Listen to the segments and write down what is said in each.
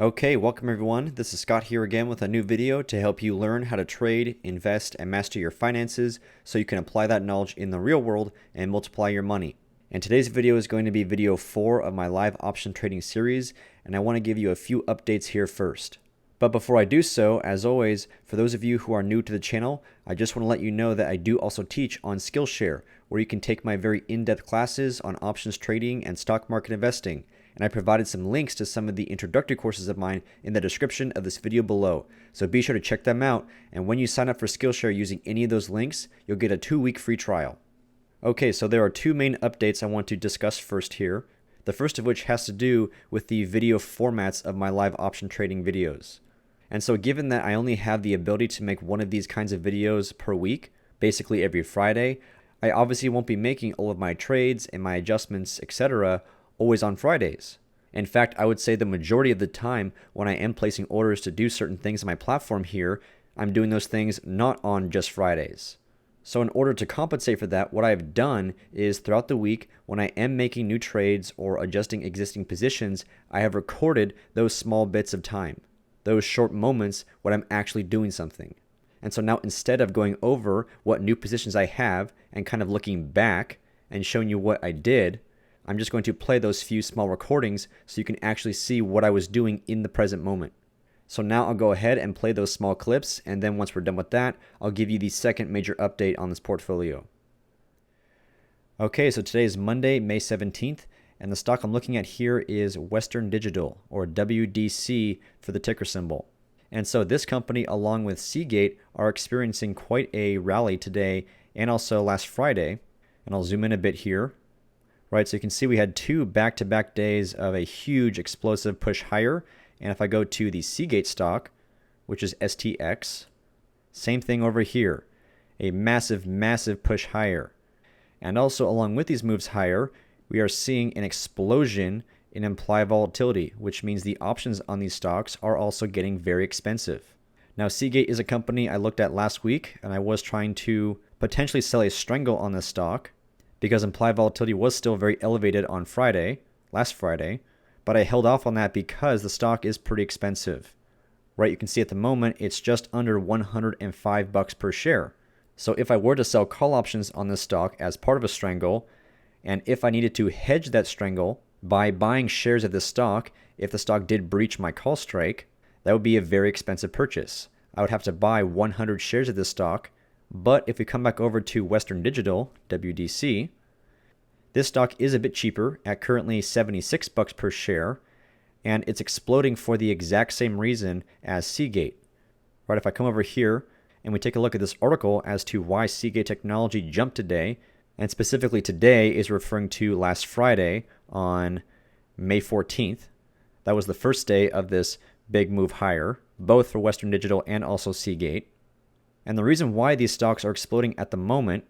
Okay, welcome everyone. This is Scott here again with a new video to help you learn how to trade, invest, and master your finances so you can apply that knowledge in the real world and multiply your money. And today's video is going to be video 4 of my live option trading series, and I want to give you a few updates here first. But before I do so, as always, for those of you who are new to the channel, I just want to let you know that I do also teach on Skillshare, where you can take my very in-depth classes on options trading and stock market investing. And I provided some links to some of the introductory courses of mine in the description of this video below. So be sure to check them out, and when you sign up for Skillshare using any of those links, you'll get a 2-week free trial. Okay, so there are two main updates I want to discuss first here. The first of which has to do with the video formats of my live option trading videos. And so given that I only have the ability to make one of these kinds of videos per week, basically every Friday, I obviously won't be making all of my trades and my adjustments, etc., always on Fridays. In fact, I would say the majority of the time when I am placing orders to do certain things on my platform here, I'm doing those things not on just Fridays. So in order to compensate for that, what I've done is throughout the week, when I am making new trades or adjusting existing positions, I have recorded those small bits of time, those short moments when I'm actually doing something. And so now instead of going over what new positions I have and kind of looking back and showing you what I did, I'm just going to play those few small recordings so you can actually see what I was doing in the present moment. So now I'll go ahead and play those small clips, and then once we're done with that, I'll give you the second major update on this portfolio. Okay, so today is Monday, May 17th, and the stock I'm looking at here is Western Digital, or WDC for the ticker symbol. And so this company, along with Seagate, are experiencing quite a rally today and also last Friday. And I'll zoom in a bit here. Right, so you can see we had two back-to-back days of a huge explosive push higher. And if I go to the Seagate stock, which is STX, same thing over here, a massive, massive push higher. And also along with these moves higher, we are seeing an explosion in implied volatility, which means the options on these stocks are also getting very expensive. Now, Seagate is a company I looked at last week, and I was trying to potentially sell a strangle on this stock, because implied volatility was still very elevated on Friday, last Friday, but I held off on that because the stock is pretty expensive. Right, you can see at the moment it's just under $105 per share. So if I were to sell call options on this stock as part of a strangle, and if I needed to hedge that strangle by buying shares of this stock, if the stock did breach my call strike, that would be a very expensive purchase. I would have to buy 100 shares of this stock. But if we come back over to Western Digital, WDC, this stock is a bit cheaper at currently $76 per share, and it's exploding for the exact same reason as Seagate. Right, if I come over here and we take a look at this article as to why Seagate technology jumped today, and specifically today is referring to last Friday on May 14th. That was the first day of this big move higher, both for Western Digital and also Seagate. And the reason why these stocks are exploding at the moment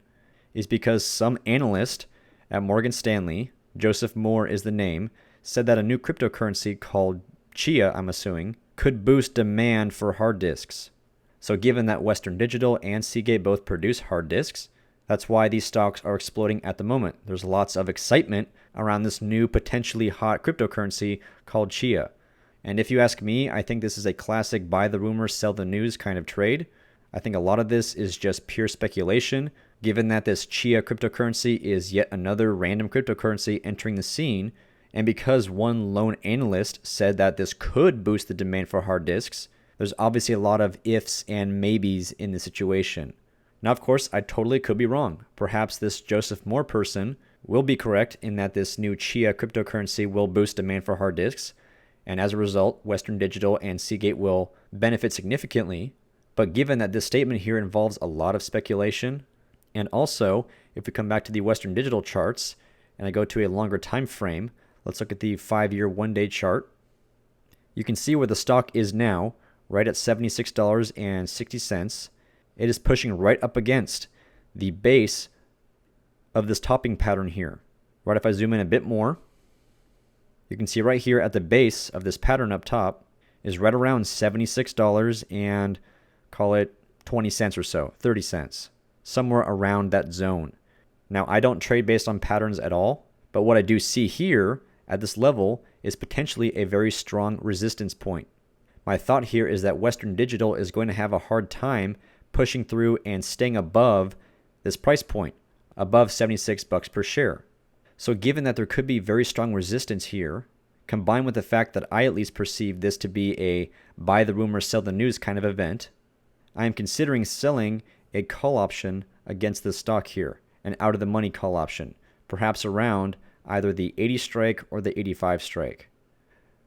is because some analyst at Morgan Stanley, Joseph Moore is the name, said that a new cryptocurrency called Chia, I'm assuming, could boost demand for hard disks. So given that Western Digital and Seagate both produce hard disks, that's why these stocks are exploding at the moment. There's lots of excitement around this new potentially hot cryptocurrency called Chia. And if you ask me, I think this is a classic buy the rumor, sell the news kind of trade. I think a lot of this is just pure speculation, given that this Chia cryptocurrency is yet another random cryptocurrency entering the scene, and because one lone analyst said that this could boost the demand for hard disks, there's obviously a lot of ifs and maybes in the situation. Now, of course, I totally could be wrong. Perhaps this Joseph Moore person will be correct in that this new Chia cryptocurrency will boost demand for hard disks, and as a result, Western Digital and Seagate will benefit significantly. But given that this statement here involves a lot of speculation, and also if we come back to the Western Digital charts and I go to a longer time frame, let's look at the 5-year 1-day chart. You can see where the stock is now, right at $76.60. It is pushing right up against the base of this topping pattern here. Right, if I zoom in a bit more, you can see right here at the base of this pattern up top is right around $76 and call it 20 cents or so, 30 cents, somewhere around that zone. Now, I don't trade based on patterns at all, but what I do see here at this level is potentially a very strong resistance point. My thought here is that Western Digital is going to have a hard time pushing through and staying above this price point, above 76 bucks per share. So given that there could be very strong resistance here, combined with the fact that I at least perceive this to be a buy the rumor, sell the news kind of event, I am considering selling a call option against this stock here, an out of the money call option, perhaps around either the 80 strike or the 85 strike.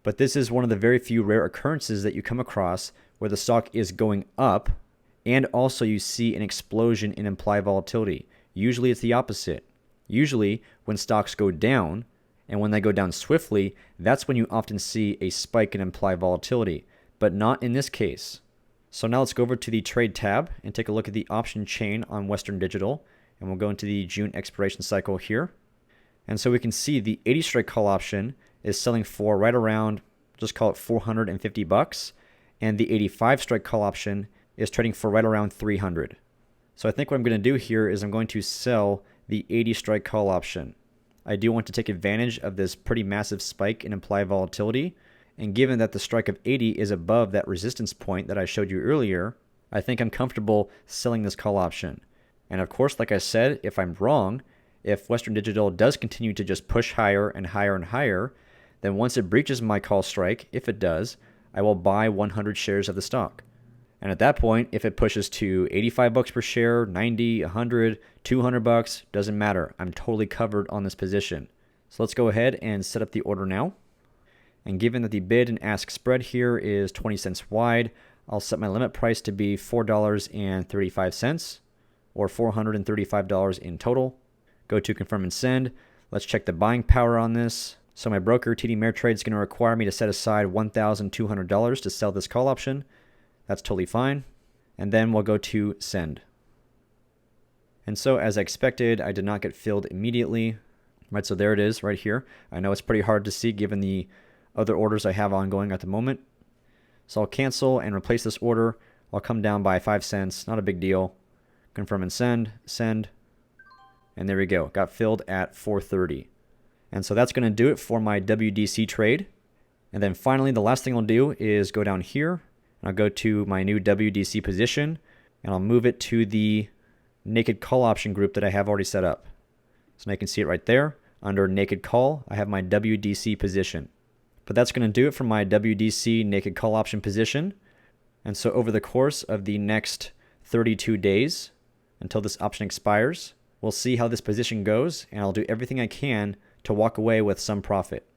But this is one of the very few rare occurrences that you come across where the stock is going up and also you see an explosion in implied volatility. Usually it's the opposite. Usually when stocks go down, and when they go down swiftly, that's when you often see a spike in implied volatility, but not in this case. So now let's go over to the trade tab and take a look at the option chain on Western Digital, and we'll go into the June expiration cycle here. And so we can see the 80 strike call option is selling for right around, just call it 450 bucks, and the 85 strike call option is trading for right around 300. So I think what I'm going to do here is I'm going to sell the 80 strike call option. I do want to take advantage of this pretty massive spike in implied volatility, and given that the strike of 80 is above that resistance point that I showed you earlier, I think I'm comfortable selling this call option. And of course, like I said, if I'm wrong, if Western Digital does continue to just push higher and higher and higher, then once it breaches my call strike, if it does, I will buy 100 shares of the stock. And at that point, if it pushes to 85 bucks per share, 90, 100, 200 bucks, doesn't matter. I'm totally covered on this position. So let's go ahead and set up the order now. And given that the bid and ask spread here is 20 cents wide, I'll set my limit price to be $4.35 or $435 in total. Go to confirm and send. Let's check the buying power on this. So my broker, TD Ameritrade, is going to require me to set aside $1,200 to sell this call option. That's totally fine. And then we'll go to send. And so as I expected, I did not get filled immediately. Right, so there it is right here. I know it's pretty hard to see given the other orders I have ongoing at the moment. So I'll cancel and replace this order. I'll come down by 5 cents, not a big deal. Confirm and send, send. And there we go, got filled at 4:30. And so that's going to do it for my WDC trade. And then finally, the last thing I'll do is go down here. And I'll go to my new WDC position, and I'll move it to the naked call option group that I have already set up. So now you can see it right there. Under naked call, I have my WDC position. But that's going to do it for my WDC naked call option position. And so over the course of the next 32 days, until this option expires, we'll see how this position goes, and I'll do everything I can to walk away with some profit.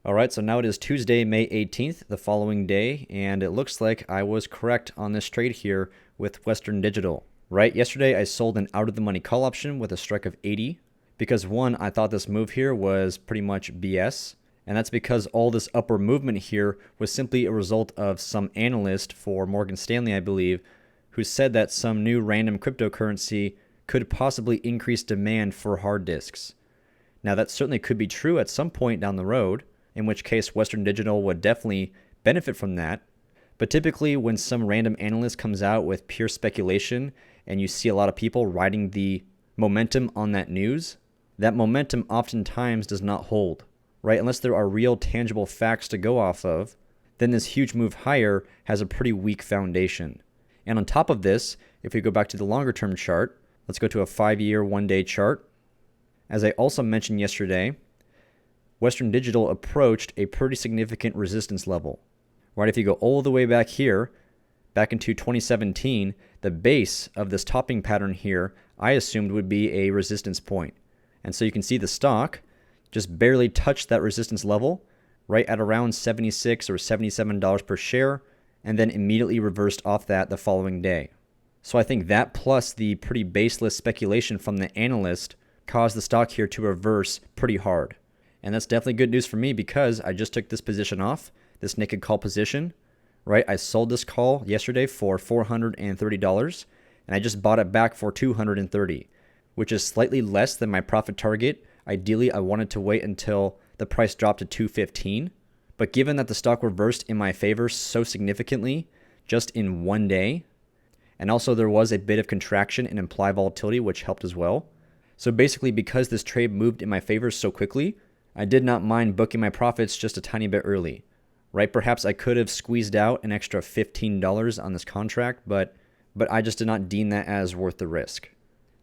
All right, so now it is Tuesday, May 18th, the following day, and it looks like I was correct on this trade here with Western Digital. Right, yesterday I sold an out-of-the-money call option with a strike of 80 because, one, I thought this move here was pretty much BS, and that's because all this upward movement here was simply a result of some analyst for Morgan Stanley, I believe, who said that some new random cryptocurrency could possibly increase demand for hard disks. Now, that certainly could be true at some point down the road, in which case Western Digital would definitely benefit from that. But typically when some random analyst comes out with pure speculation and you see a lot of people riding the momentum on that news, that momentum oftentimes does not hold, right? Unless there are real tangible facts to go off of, then this huge move higher has a pretty weak foundation. And on top of this, if we go back to the longer term chart, let's go to a 5-year, 1-day chart. As I also mentioned yesterday, Western Digital approached a pretty significant resistance level. Right, if you go all the way back here, back into 2017, the base of this topping pattern here, I assumed would be a resistance point. And so you can see the stock just barely touched that resistance level, right at around $76 or $77 per share, and then immediately reversed off that the following day. So I think that plus the pretty baseless speculation from the analyst caused the stock here to reverse pretty hard. And that's definitely good news for me because I just took this position off, this naked call position, right? I sold this call yesterday for $430, and I just bought it back for $230, which is slightly less than my profit target. Ideally, I wanted to wait until the price dropped to $215, but given that the stock reversed in my favor so significantly just in one day, and also there was a bit of contraction in implied volatility, which helped as well. So basically, because this trade moved in my favor so quickly, I did not mind booking my profits just a tiny bit early. Right, perhaps I could have squeezed out an extra $15 on this contract, but I just did not deem that as worth the risk.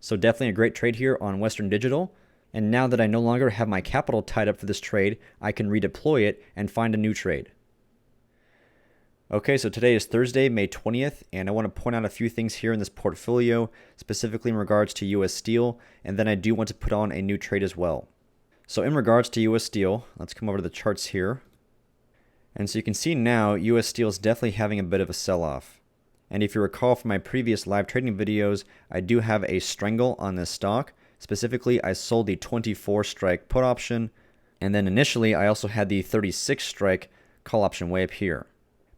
So definitely a great trade here on Western Digital. And now that I no longer have my capital tied up for this trade, I can redeploy it and find a new trade. Okay, so today is Thursday, May 20th, and I want to point out a few things here in this portfolio, specifically in regards to US Steel, and then I do want to put on a new trade as well. So in regards to US Steel, let's come over to the charts here. And so you can see now US Steel is definitely having a bit of a sell-off. And if you recall from my previous live trading videos, I do have a strangle on this stock. Specifically, I sold the 24 strike put option, and then initially I also had the 36 strike call option way up here.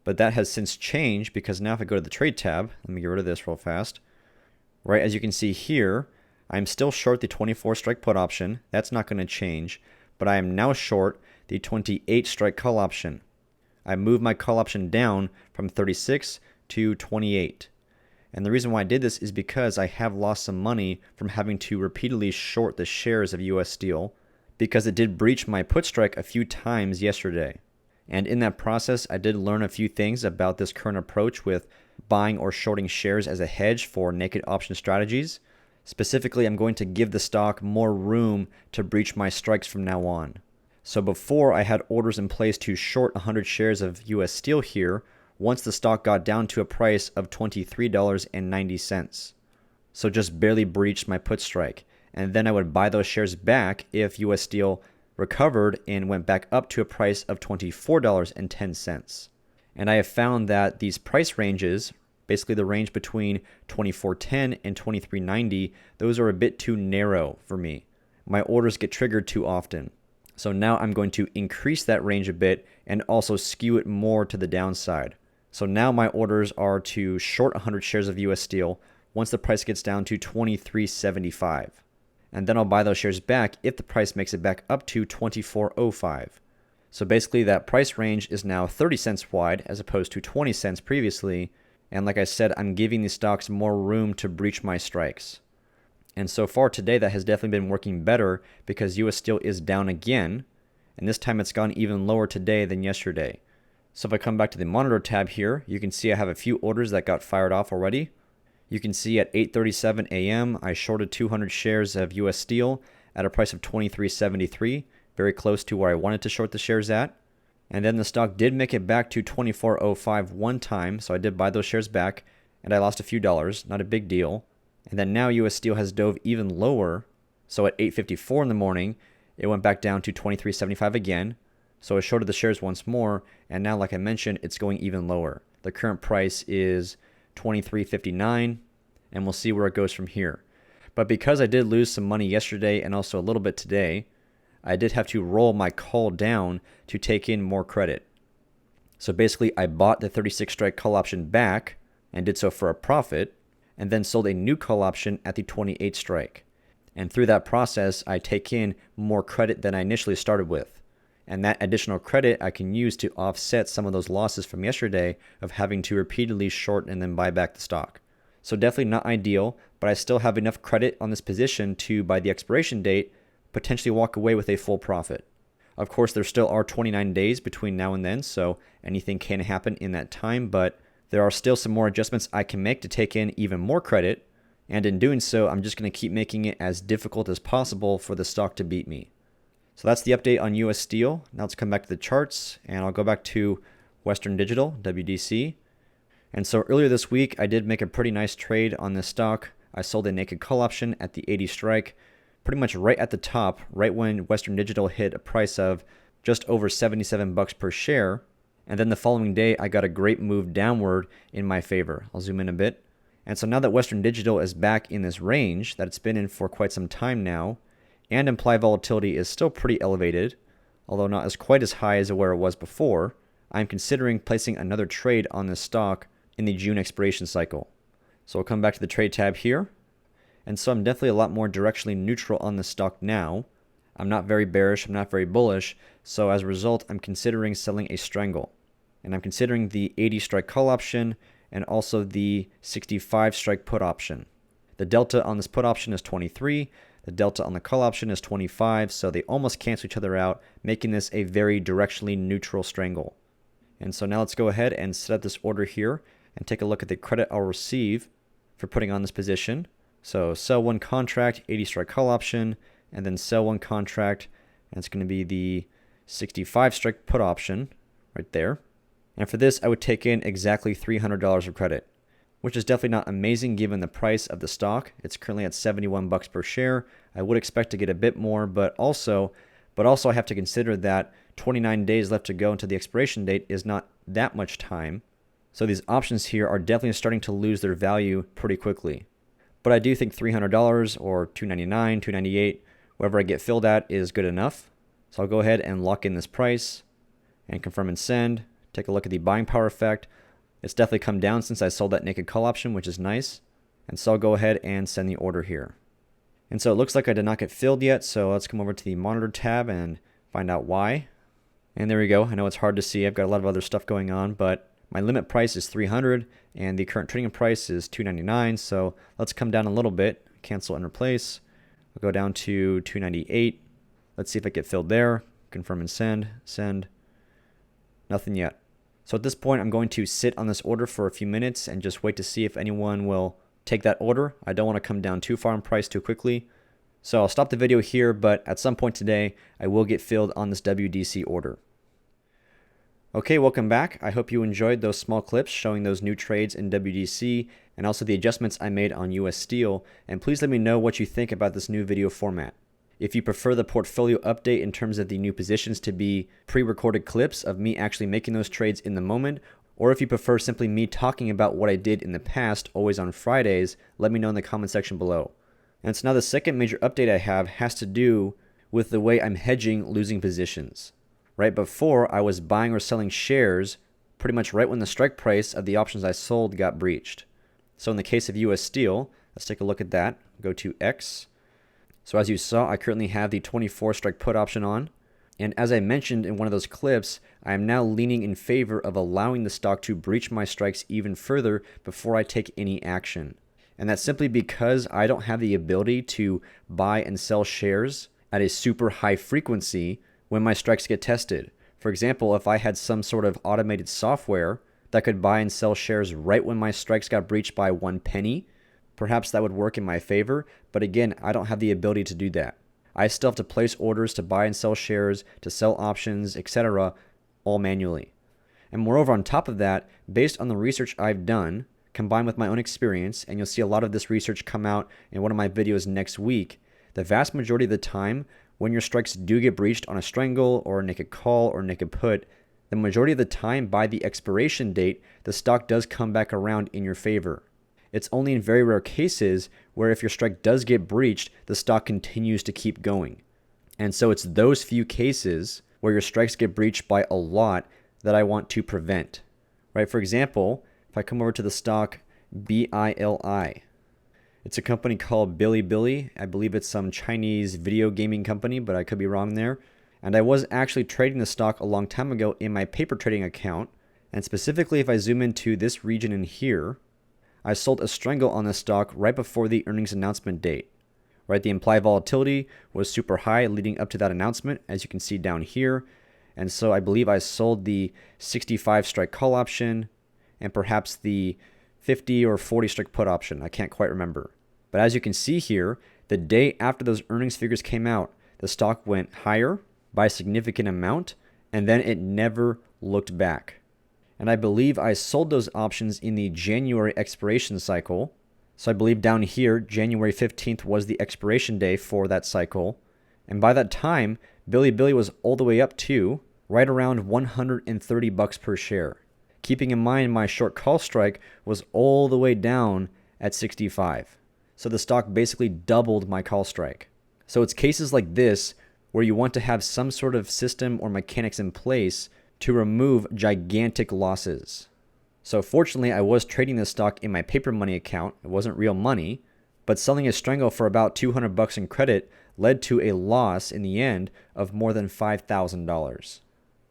But that has since changed because now if I go to the trade tab, let me get rid of this real fast. Right, as you can see here, I'm still short the 24 strike put option. That's not going to change, but I am now short the 28 strike call option. I moved my call option down from 36 to 28. And the reason why I did this is because I have lost some money from having to repeatedly short the shares of US Steel because it did breach my put strike a few times yesterday. And in that process, I did learn a few things about this current approach with buying or shorting shares as a hedge for naked option strategies. Specifically, I'm going to give the stock more room to breach my strikes from now on. So before I had orders in place to short 100 shares of US Steel here, once the stock got down to a price of $23.90. So just barely breached my put strike. And then I would buy those shares back if US Steel recovered and went back up to a price of $24.10. And I have found that these price ranges, basically the range between $24.10 and $23.90, those are a bit too narrow for me. My orders get triggered too often. So now I'm going to increase that range a bit and also skew it more to the downside. So now my orders are to short 100 shares of US Steel once the price gets down to $23.75. And then I'll buy those shares back if the price makes it back up to $24.05. So basically that price range is now 30 cents wide as opposed to 20 cents previously. And like I said, I'm giving these stocks more room to breach my strikes. And so far today, that has definitely been working better because US Steel is down again. And this time it's gone even lower today than yesterday. So if I come back to the monitor tab here, you can see I have a few orders that got fired off already. You can see at 8:37 a.m. I shorted 200 shares of US Steel at a price of $23.73, very close to where I wanted to short the shares at. And then the stock did make it back to $24.05 one time, so I did buy those shares back, and I lost a few dollars, not a big deal. And then now US Steel has dove even lower, so at 8:54 in the morning, it went back down to $23.75 again. So I shorted the shares once more, and now, like I mentioned, it's going even lower. The current price is $23.59, and we'll see where it goes from here. But because I did lose some money yesterday and also a little bit today, I did have to roll my call down to take in more credit. So basically, I bought the 36 strike call option back and did so for a profit, and then sold a new call option at the 28 strike. And through that process, I take in more credit than I initially started with. And that additional credit I can use to offset some of those losses from yesterday of having to repeatedly short and then buy back the stock. So definitely not ideal, but I still have enough credit on this position to, by the expiration date, potentially walk away with a full profit. Of course, there still are 29 days between now and then, so anything can happen in that time, but there are still some more adjustments I can make to take in even more credit, and in doing so, I'm just going to keep making it as difficult as possible for the stock to beat me. So that's the update on US Steel. Now let's come back to the charts, and I'll go back to Western Digital, WDC. And so earlier this week, I did make a pretty nice trade on this stock. I sold a naked call option at the 80 strike, pretty much right at the top, right when Western Digital hit a price of just over $77 per share. And then the following day, I got a great move downward in my favor. I'll zoom in a bit. And so now that Western Digital is back in this range that it's been in for quite some time now, and implied volatility is still pretty elevated, although not as quite as high as where it was before, I'm considering placing another trade on this stock in the June expiration cycle. So we'll come back to the trade tab here. And so I'm definitely a lot more directionally neutral on this stock now. I'm not very bearish, I'm not very bullish, so as a result, I'm considering selling a strangle. And I'm considering the 80 strike call option and also the 65 strike put option. The delta on this put option is 23, The delta on the call option is 25, so they almost cancel each other out, making this a very directionally neutral strangle. And so now let's go ahead and set up this order here and take a look at the credit I'll receive for putting on this position. So sell one contract, 80 strike call option, and then sell one contract, and it's going to be the 65 strike put option right there. And for this, I would take in exactly $300 of credit, which is definitely not amazing given the price of the stock. It's currently at 71 bucks per share. I would expect to get a bit more, but also I have to consider that 29 days left to go until the expiration date is not that much time. So these options here are definitely starting to lose their value pretty quickly. But I do think $300 or $299, $298, wherever I get filled at is good enough. So I'll go ahead and lock in this price and confirm and send. Take a look at the buying power effect. It's definitely come down since I sold that naked call option, which is nice. And so I'll go ahead and send the order here. And so it looks like I did not get filled yet, so let's come over to the monitor tab and find out why. And there we go. I know it's hard to see. I've got a lot of other stuff going on, but my limit price is $300 and the current trading price is $299. So let's come down a little bit, cancel and replace. I'll go down to $298. Let's see if I get filled there. Confirm and send, send. Nothing yet. So at this point, I'm going to sit on this order for a few minutes and just wait to see if anyone will take that order. I don't want to come down too far in price too quickly. So I'll stop the video here, but at some point today, I will get filled on this WDC order. Okay, welcome back. I hope you enjoyed those small clips showing those new trades in WDC and also the adjustments I made on US Steel. And please let me know what you think about this new video format. If you prefer the portfolio update in terms of the new positions to be pre-recorded clips of me actually making those trades in the moment, or if you prefer simply me talking about what I did in the past, always on Fridays, let me know in the comment section below. And so now the second major update I have has to do with the way I'm hedging losing positions. Right before, I was buying or selling shares pretty much right when the strike price of the options I sold got breached. So in the case of US Steel, let's take a look at that. Go to X. So as you saw, I currently have the 24 strike put option on. And as I mentioned in one of those clips, I am now leaning in favor of allowing the stock to breach my strikes even further before I take any action. And that's simply because I don't have the ability to buy and sell shares at a super high frequency when my strikes get tested. For example, if I had some sort of automated software that could buy and sell shares right when my strikes got breached by 1 penny, perhaps that would work in my favor, but again, I don't have the ability to do that. I still have to place orders to buy and sell shares, to sell options, etc., all manually. And moreover, on top of that, based on the research I've done, combined with my own experience, and you'll see a lot of this research come out in one of my videos next week, the vast majority of the time, when your strikes do get breached on a strangle or a naked call or naked put, the majority of the time by the expiration date, the stock does come back around in your favor. It's only in very rare cases where if your strike does get breached, the stock continues to keep going. And so it's those few cases where your strikes get breached by a lot that I want to prevent. Right? For example, if I come over to the stock BILI, it's a company called Bilibili. I believe it's some Chinese video gaming company, but I could be wrong there. And I was actually trading the stock a long time ago in my paper trading account. And specifically, if I zoom into this region in here, I sold a strangle on this stock right before the earnings announcement date. Right, the implied volatility was super high leading up to that announcement, as you can see down here. And so I believe I sold the 65 strike call option and perhaps the 50 or 40 strike put option. I can't quite remember. But as you can see here, the day after those earnings figures came out, the stock went higher by a significant amount, and then it never looked back. And I believe I sold those options in the January expiration cycle. So I believe down here, January 15th was the expiration day for that cycle. And by that time, Bilibili was all the way up to right around 130 bucks per share. Keeping in mind my short call strike was all the way down at 65. So the stock basically doubled my call strike. So it's cases like this where you want to have some sort of system or mechanics in place to remove gigantic losses. So fortunately, I was trading this stock in my paper money account. It wasn't real money, but selling a strangle for about 200 bucks in credit led to a loss in the end of more than $5,000.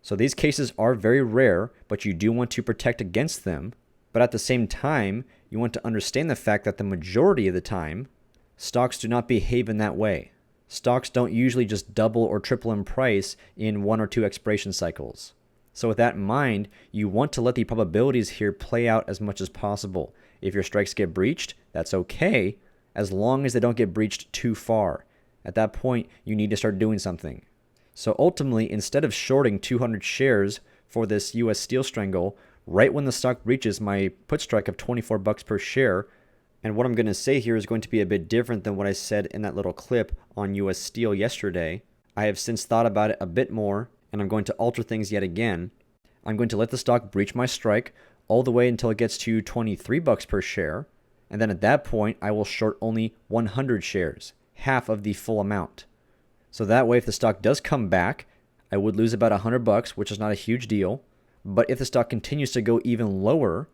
So these cases are very rare, but you do want to protect against them. But at the same time, you want to understand the fact that the majority of the time, Stocks do not behave in that way. Stocks don't usually just double or triple in price in 1 or 2 expiration cycles. So with that in mind, you want to let the probabilities here play out as much as possible. If your strikes get breached, that's okay, as long as they don't get breached too far. At that point, you need to start doing something. So ultimately, instead of shorting 200 shares for this US Steel strangle, right when the stock reaches my put strike of $24 per share, and what I'm going to say here is going to be a bit different than what I said in that little clip on US Steel yesterday. I have since thought about it a bit more, and I'm going to alter things yet again. I'm going to let the stock breach my strike all the way until it gets to $23 per share, and then at that point, I will short only 100 shares, half of the full amount. So that way, if the stock does come back, I would lose about $100, which is not a huge deal. But if the stock continues to go even lower,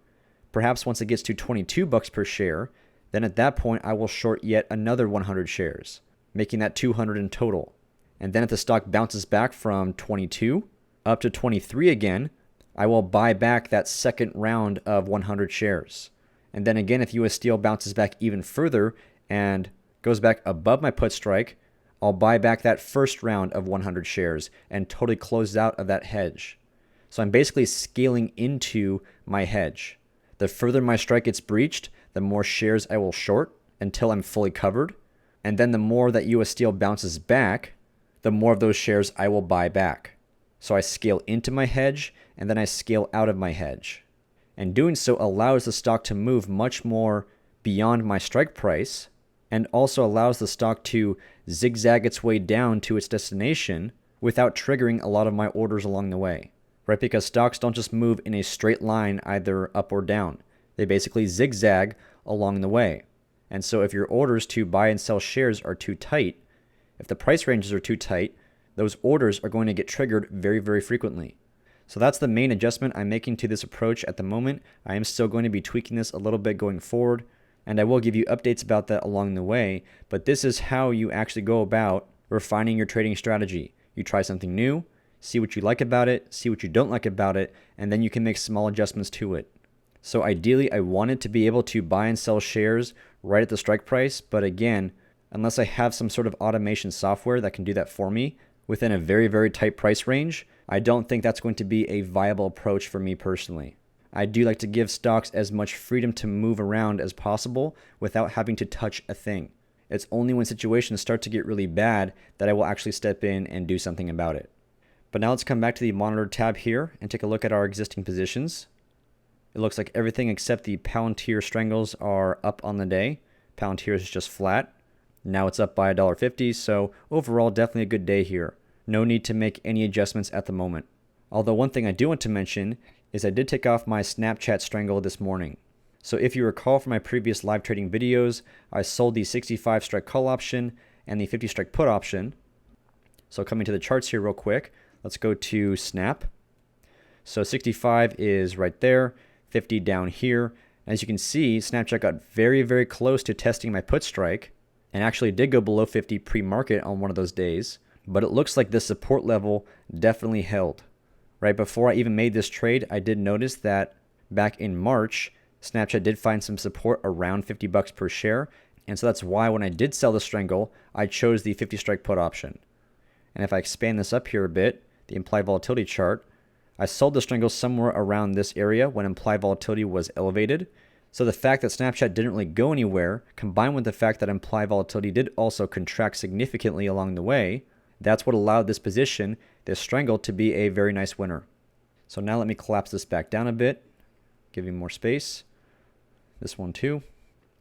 perhaps once it gets to $22 per share, then at that point, I will short yet another 100 shares, making that 200 in total. And then if the stock bounces back from 22 up to 23 again, I will buy back that second round of 100 shares. And then again, if US Steel bounces back even further and goes back above my put strike, I'll buy back that first round of 100 shares and totally close out of that hedge. So I'm basically scaling into my hedge. The further my strike gets breached, the more shares I will short until I'm fully covered. And then the more that US Steel bounces back, the more of those shares I will buy back. So I scale into my hedge and then I scale out of my hedge. And doing so allows the stock to move much more beyond my strike price, and also allows the stock to zigzag its way down to its destination without triggering a lot of my orders along the way, right? Because stocks don't just move in a straight line either up or down. They basically zigzag along the way. And so if your orders to buy and sell shares are too tight, if the price ranges are too tight, those orders are going to get triggered very, very frequently. So that's the main adjustment I'm making to this approach at the moment. I am still going to be tweaking this a little bit going forward, and I will give you updates about that along the way, but this is how you actually go about refining your trading strategy. You try something new, see what you like about it, see what you don't like about it, and then you can make small adjustments to it. So ideally, I wanted to be able to buy and sell shares right at the strike price, but again, unless I have some sort of automation software that can do that for me within a very, very tight price range, I don't think that's going to be a viable approach for me personally. I do like to give stocks as much freedom to move around as possible without having to touch a thing. It's only when situations start to get really bad that I will actually step in and do something about it. But now let's come back to the monitor tab here and take a look at our existing positions. It looks like everything except the Palantir strangles are up on the day. Palantir is just flat. Now it's up by $1.50, so overall definitely a good day here. No need to make any adjustments at the moment. Although one thing I do want to mention is I did take off my Snapchat strangle this morning. So if you recall from my previous live trading videos, I sold the 65 strike call option and the 50 strike put option. So coming to the charts here real quick, let's go to Snap. So 65 is right there, 50 down here. As you can see, Snapchat got very, very close to testing my put strike and actually did go below 50 pre-market on one of those days. But it looks like this support level definitely held. Right before I even made this trade, I did notice that back in March, Snapchat did find some support around $50 per share. And so that's why when I did sell the strangle, I chose the 50 strike put option. And if I expand this up here a bit, the implied volatility chart, I sold the strangle somewhere around this area when implied volatility was elevated. So the fact that Snapchat didn't really go anywhere, combined with the fact that implied volatility did also contract significantly along the way, that's what allowed this position, this strangle, to be a very nice winner. So now let me collapse this back down a bit, give you more space. This one too.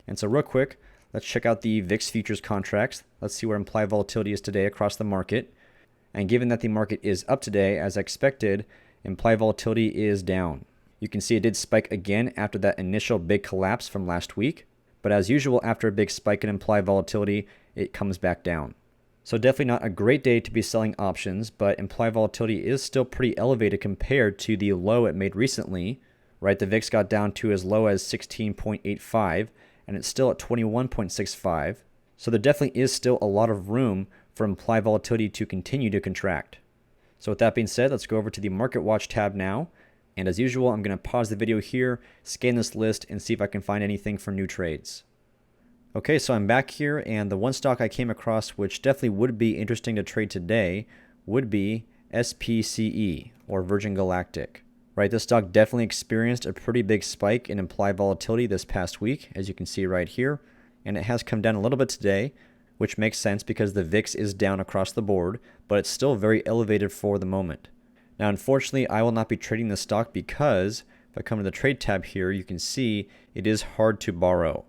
And so real quick, let's check out the Vix Futures Contracts. Let's see where implied volatility is today across the market. And given that the market is up today, as expected, implied volatility is down. You can see it did spike again after that initial big collapse from last week. But as usual, after a big spike in implied volatility, it comes back down. So definitely not a great day to be selling options, but implied volatility is still pretty elevated compared to the low it made recently, right? The VIX got down to as low as 16.85, and it's still at 21.65. So there definitely is still a lot of room for implied volatility to continue to contract. So with that being said, let's go over to the Market Watch tab now. And as usual, I'm going to pause the video here, scan this list, and see if I can find anything for new trades. Okay, so I'm back here, and the one stock I came across which definitely would be interesting to trade today would be SPCE, or Virgin Galactic. Right, this stock definitely experienced a pretty big spike in implied volatility this past week, as you can see right here, and it has come down a little bit today, which makes sense because the VIX is down across the board, but it's still very elevated for the moment. Now, unfortunately, I will not be trading this stock because if I come to the trade tab here, you can see it is hard to borrow.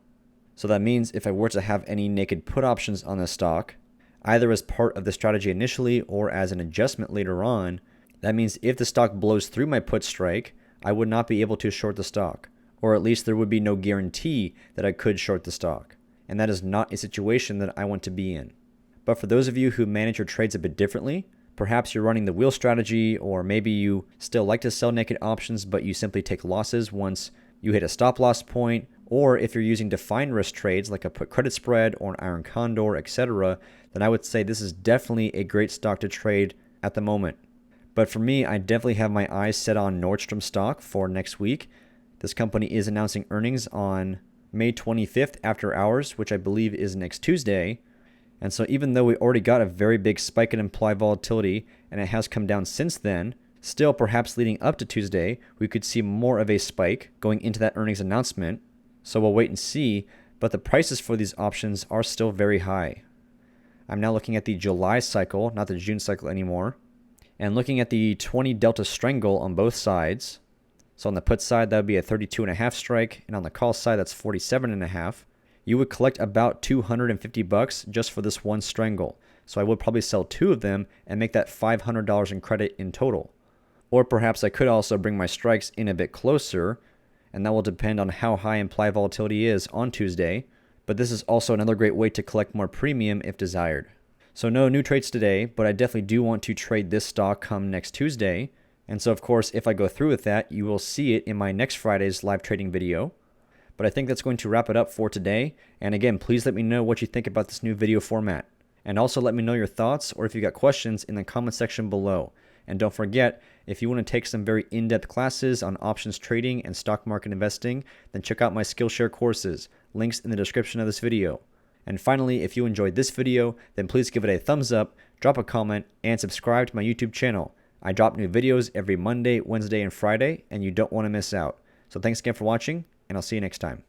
So that means if I were to have any naked put options on this stock, either as part of the strategy initially or as an adjustment later on, that means if the stock blows through my put strike, I would not be able to short the stock, or at least there would be no guarantee that I could short the stock. And that is not a situation that I want to be in. But for those of you who manage your trades a bit differently, perhaps you're running the wheel strategy, or maybe you still like to sell naked options, but you simply take losses once you hit a stop loss point, or if you're using defined risk trades like a put credit spread or an iron condor, etc., then I would say this is definitely a great stock to trade at the moment. But for me, I definitely have my eyes set on Nordstrom stock for next week. This company is announcing earnings on May 25th after hours, which I believe is next Tuesday. And so even though we already got a very big spike in implied volatility and it has come down since then, still perhaps leading up to Tuesday, we could see more of a spike going into that earnings announcement. So we'll wait and see, but the prices for these options are still very high. I'm now looking at the July cycle, not the June cycle anymore. And looking at the 20 delta strangle on both sides. So on the put side, that would be a 32.5 strike, and on the call side, that's 47.5. You would collect about $250 just for this one strangle. So I would probably sell 2 of them and make that $500 in credit in total. Or perhaps I could also bring my strikes in a bit closer, and that will depend on how high implied volatility is on Tuesday. But this is also another great way to collect more premium if desired. So no new trades today, but I definitely do want to trade this stock come next Tuesday. And so of course, if I go through with that, you will see it in my next Friday's live trading video. But I think that's going to wrap it up for today. And again, please let me know what you think about this new video format. And also let me know your thoughts or if you got questions in the comment section below. And don't forget, if you want to take some very in-depth classes on options trading and stock market investing, then check out my Skillshare courses, links in the description of this video. And finally, if you enjoyed this video, then please give it a thumbs up, drop a comment, and subscribe to my YouTube channel. I drop new videos every Monday, Wednesday, and Friday, and you don't want to miss out. So thanks again for watching, and I'll see you next time.